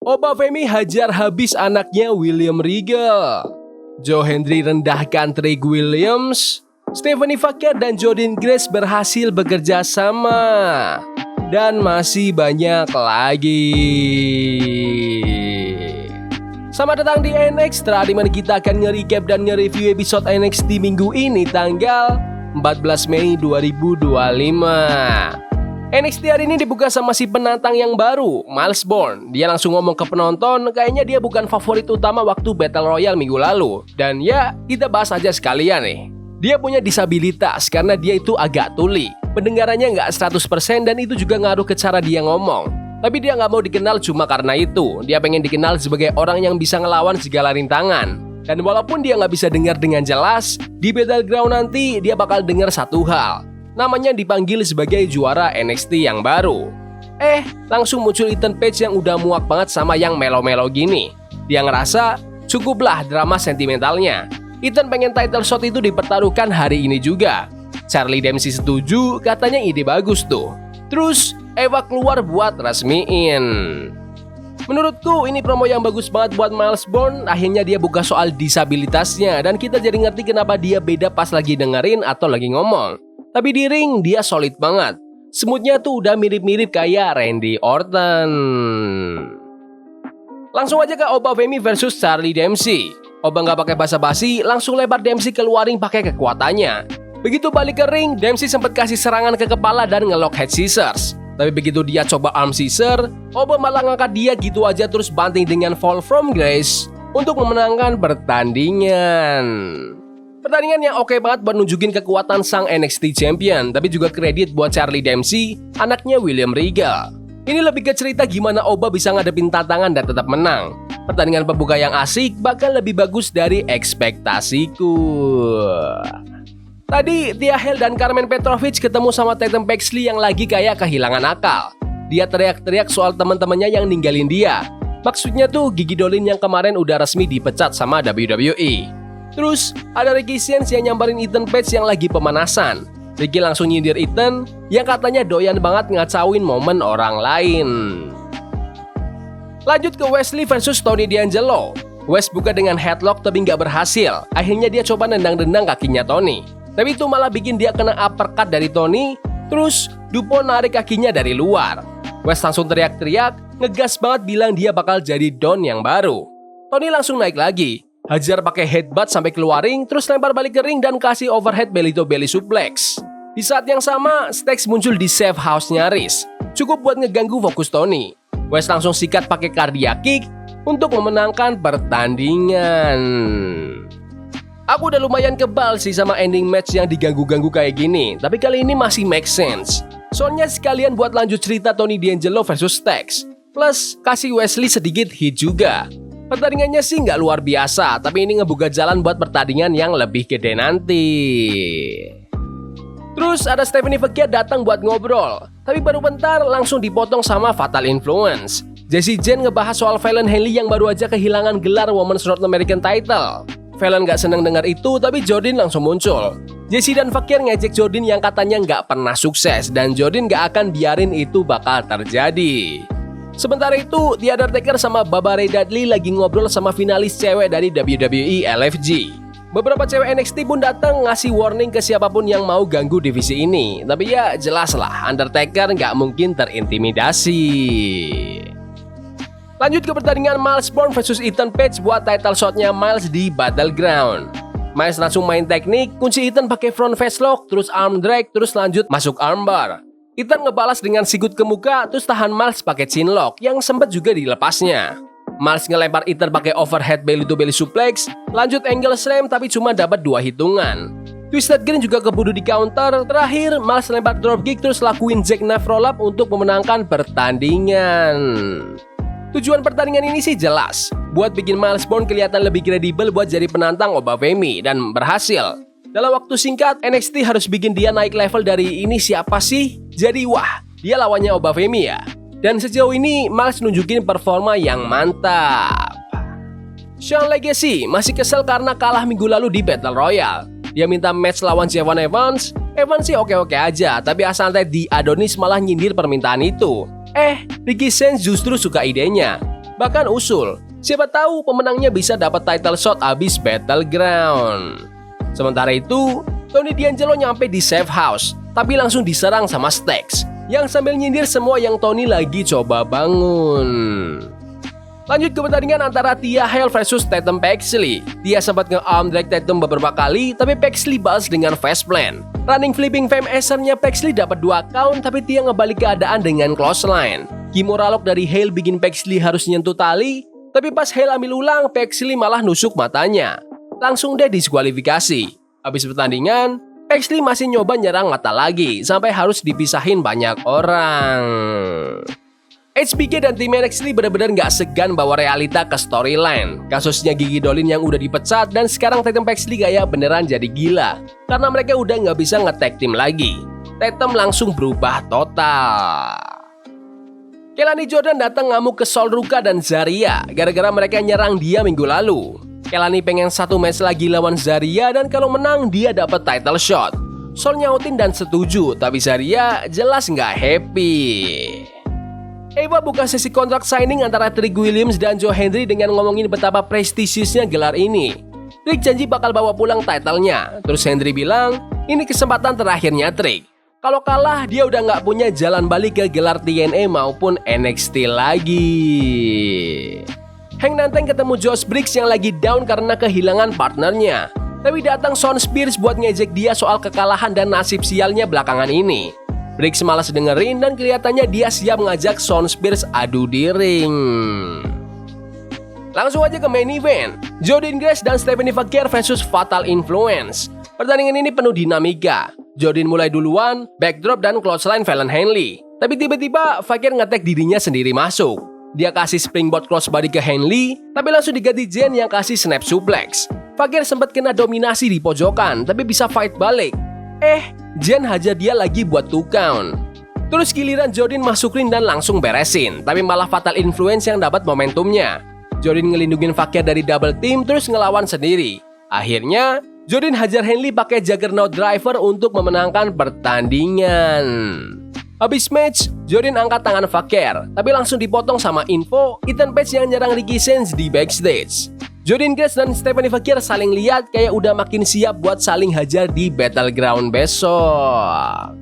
Obafemi hajar habis anaknya William Regal. Joe Hendry rendahkan Trick Williams. Stephanie Fakir dan Jordynne Grace berhasil bekerja sama. Dan masih banyak lagi. Selamat datang di NXtra, di mana kita akan nge-recap dan nge-review episode NXT minggu ini tanggal 14 Mei 2025. NXT hari ini dibuka sama si penantang yang baru, Myles Borne. Dia langsung ngomong ke penonton, kayaknya dia bukan favorit utama waktu Battle Royale minggu lalu. Dan ya, kita bahas aja sekalian nih. Dia punya disabilitas karena dia itu agak tuli. Pendengarannya nggak 100% dan itu juga ngaruh ke cara dia ngomong. Tapi dia nggak mau dikenal cuma karena itu. Dia pengen dikenal sebagai orang yang bisa ngelawan segala rintangan. Dan walaupun dia nggak bisa dengar dengan jelas, di Battleground nanti dia bakal dengar satu hal. Namanya dipanggil sebagai juara NXT yang baru. Langsung muncul Ethan Page yang udah muak banget sama yang melo-melo gini. Dia ngerasa cukuplah drama sentimentalnya. Ethan pengen title shot itu dipertaruhkan hari ini juga. Charlie Dempsey setuju, katanya ide bagus tuh. Terus Eva keluar buat resmiin. Menurutku ini promo yang bagus banget buat Myles Borne. Akhirnya dia buka soal disabilitasnya dan kita jadi ngerti kenapa dia beda pas lagi dengerin atau lagi ngomong. Tapi di ring dia solid banget. Smoothnya tuh udah mirip-mirip kayak Randy Orton. Langsung aja ke Obafemi versus Charlie Dempsey. Oba nggak pakai basa-basi, langsung lebar Dempsey keluarin pakai kekuatannya. Begitu balik ke ring, Dempsey sempat kasih serangan ke kepala dan ngelock head scissors. Tapi begitu dia coba arm scissor, Oba malah ngangkat dia gitu aja terus banting dengan fall from grace untuk memenangkan pertandingan. Pertandingan yang oke banget buat nunjukin kekuatan sang NXT Champion, tapi juga kredit buat Charlie Dempsey, anaknya William Regal. Ini lebih ke cerita gimana Oba bisa ngadepin tantangan dan tetap menang. Pertandingan pembuka yang asik bahkan lebih bagus dari ekspektasiku. Tadi Thea Hale dan Carmen Petrovic ketemu sama Tatum Paxley yang lagi kayak kehilangan akal. Dia teriak-teriak soal teman-temannya yang ninggalin dia. Maksudnya tuh Gigi Dolin yang kemarin udah resmi dipecat sama WWE. Terus ada Ricky Siens yang nyambarin Ethan Page yang lagi pemanasan. Ricky langsung nyindir Ethan yang katanya doyan banget ngacauin momen orang lain. Lanjut ke Wesley versus Tony D'Angelo. Wes buka dengan headlock tapi nggak berhasil. Akhirnya dia coba nendang-nendang kakinya Tony. Tapi itu malah bikin dia kena uppercut dari Tony. Terus Dupont narik kakinya dari luar. Wes langsung teriak-teriak, ngegas banget bilang dia bakal jadi Don yang baru. Tony langsung naik lagi. Hajar pakai headbutt sampai keluar ring, terus lempar balik ke ring dan kasih overhead belly to belly suplex. Di saat yang sama, Stax muncul di safe house nyaris. Cukup buat ngeganggu fokus Tony. Wes langsung sikat pakai cardiac kick untuk memenangkan pertandingan. Aku udah lumayan kebal sih sama ending match yang diganggu-ganggu kayak gini, tapi kali ini masih make sense. Soalnya sekalian buat lanjut cerita Tony D'Angelo versus Stax, plus kasih Wesley sedikit hit juga. Pertandingannya sih nggak luar biasa, tapi ini ngebuka jalan buat pertandingan yang lebih gede nanti. Terus ada Stephanie Fakir datang buat ngobrol, tapi baru bentar langsung dipotong sama Fatal Influence. Jessie Jane ngebahas soal Fallon Henley yang baru aja kehilangan gelar Women's North American Title. Fallon nggak seneng dengar itu, tapi Jordynne langsung muncul. Jessie dan Fakir ngejek Jordynne yang katanya nggak pernah sukses, dan Jordynne nggak akan biarin itu bakal terjadi. Sementara itu, The Undertaker sama Baba Ray Dudley lagi ngobrol sama finalis cewek dari WWE LFG. Beberapa cewek NXT pun datang ngasih warning ke siapapun yang mau ganggu divisi ini. Tapi ya jelas lah, Undertaker nggak mungkin terintimidasi. Lanjut ke pertandingan Myles Borne versus Ethan Page buat title shotnya Myles di Battleground. Myles langsung main teknik, kunci Ethan pakai front face lock, terus arm drag, terus lanjut masuk armbar. Ethan ngebalas dengan sikut ke muka, terus tahan Myles pakai chin lock yang sempat juga dilepasnya. Myles ngelempar Ethan pakai overhead belly to belly suplex, lanjut angle slam tapi cuma dapat 2 hitungan. Twisted Green juga keburu di counter. Terakhir, Myles lempar dropkick terus lakuin jackknife roll up untuk memenangkan pertandingan. Tujuan pertandingan ini sih jelas, buat bikin Myles Borne kelihatan lebih kredibel buat jadi penantang Obafemi, dan berhasil. Dalam waktu singkat, NXT harus bikin dia naik level dari ini siapa sih? Jadi wah, dia lawannya Obafemi ya. Dan sejauh ini, Myles nunjukin performa yang mantap. Shawn Legacy masih kesel karena kalah minggu lalu di Battle Royale. Dia minta match lawan Javon Evans. Evans sih oke-oke aja, tapi asantai di Adonis malah nyindir permintaan itu. Ricky Sainz justru suka idenya. Bahkan usul, siapa tahu pemenangnya bisa dapat title shot abis Battleground. Sementara itu, Tony D'Angelo nyampe di safe house, tapi langsung diserang sama Stax, yang sambil nyindir semua yang Tony lagi coba bangun. Lanjut ke pertandingan antara Thea Hail versus Tatum Paxley. Thea sempat nge-arm drag Tatum beberapa kali, tapi Paxley balas dengan fast plant. Running flipping fame acernya Paxley dapat 2 count, tapi Thea ngebalik keadaan dengan clothesline. Kimura lock dari Hail bikin Paxley harus nyentuh tali, tapi pas Hail ambil ulang, Paxley malah nusuk matanya. Langsung deh diskualifikasi. Habis pertandingan, Paxley masih nyoba nyerang mata lagi, sampai harus dipisahin banyak orang. HBK dan tim NXT benar-benar nggak segan bawa realita ke storyline. Kasusnya Gigi Dolin yang udah dipecat dan sekarang Tatum Paxley kayak beneran jadi gila. Karena mereka udah nggak bisa nge-tag team lagi. Tatum langsung berubah total. Kelani Jordan datang ngamuk ke Sol Ruka dan Zarya gara-gara mereka nyerang dia minggu lalu. Kelani pengen satu match lagi lawan Zarya dan kalau menang dia dapat title shot. Sol nyautin dan setuju, tapi Zarya jelas nggak happy. Eva buka sesi kontrak signing antara Trick Williams dan Joe Hendry dengan ngomongin betapa prestisiusnya gelar ini. Trick janji bakal bawa pulang titlenya, terus Hendry bilang, ini kesempatan terakhirnya Trick. Kalau kalah, dia udah nggak punya jalan balik ke gelar TNA maupun NXT lagi. Hank Nanteng ketemu Josh Briggs yang lagi down karena kehilangan partnernya. Tapi datang Shawn Spears buat ngejek dia soal kekalahan dan nasib sialnya belakangan ini. Briggs malas dengerin dan kelihatannya dia siap ngajak Shawn Spears adu di ring. Langsung aja ke main event, Jordynne Grace dan Stephanie Fugger versus Fatal Influence. Pertandingan ini penuh dinamika. Jordynne mulai duluan, backdrop dan clothesline Fallon Henley. Tapi tiba-tiba Fugger nge-tag dirinya sendiri masuk. Dia kasih springboard crossbody ke Henley, tapi langsung diganti Jen yang kasih snap suplex. Fugger sempat kena dominasi di pojokan, tapi bisa fight balik. Jen hajar dia lagi buat 2 count. Terus giliran Jordynne masuk ring dan langsung beresin, tapi malah Fatal Influence yang dapat momentumnya. Jordynne ngelindungin Fugger dari double team terus ngelawan sendiri. Akhirnya, Jordynne hajar Henley pakai Juggernaut Driver untuk memenangkan pertandingan. Habis match, Jordynne angkat tangan Fugger, tapi langsung dipotong sama info Ethan Page yang nyerang Ricky Sainz di backstage. Jordynne Grace dan Stephanie Fugger saling lihat kayak udah makin siap buat saling hajar di Battleground besok.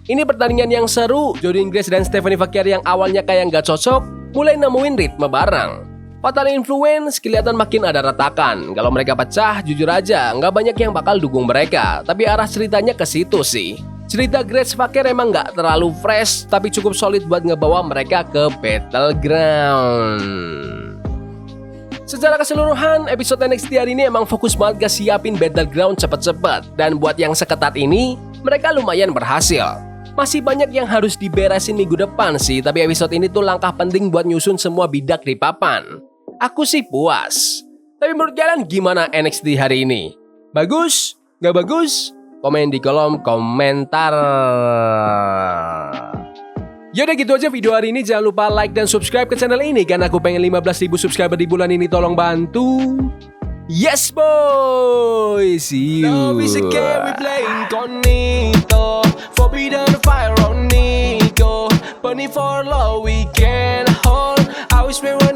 Ini pertandingan yang seru. Jordynne Grace dan Stephanie Fugger yang awalnya kayak nggak cocok, mulai nemuin ritme bareng. Fatal Influence kelihatan makin ada retakan. Kalau mereka pecah, jujur aja nggak banyak yang bakal dukung mereka. Tapi arah ceritanya ke situ sih. Cerita Grace Fugger emang nggak terlalu fresh, tapi cukup solid buat ngebawa mereka ke Battleground. Secara keseluruhan, episode NXT hari ini emang fokus banget ke siapin Battleground cepet-cepet. Dan buat yang seketat ini, mereka lumayan berhasil. Masih banyak yang harus diberesin minggu depan sih, tapi episode ini tuh langkah penting buat nyusun semua bidak di papan. Aku sih puas. Tapi menurut kalian gimana NXT hari ini? Bagus? Gak bagus? Komen di kolom komentar. Yaudah gitu aja video hari ini. Jangan lupa like dan subscribe ke channel ini, karena aku pengen 15.000 subscriber di bulan ini. Tolong bantu. Yes boy. See you. Love is a game we play incognito. Forbidden fire on Nico. Bunny for love we can hold. I wish we were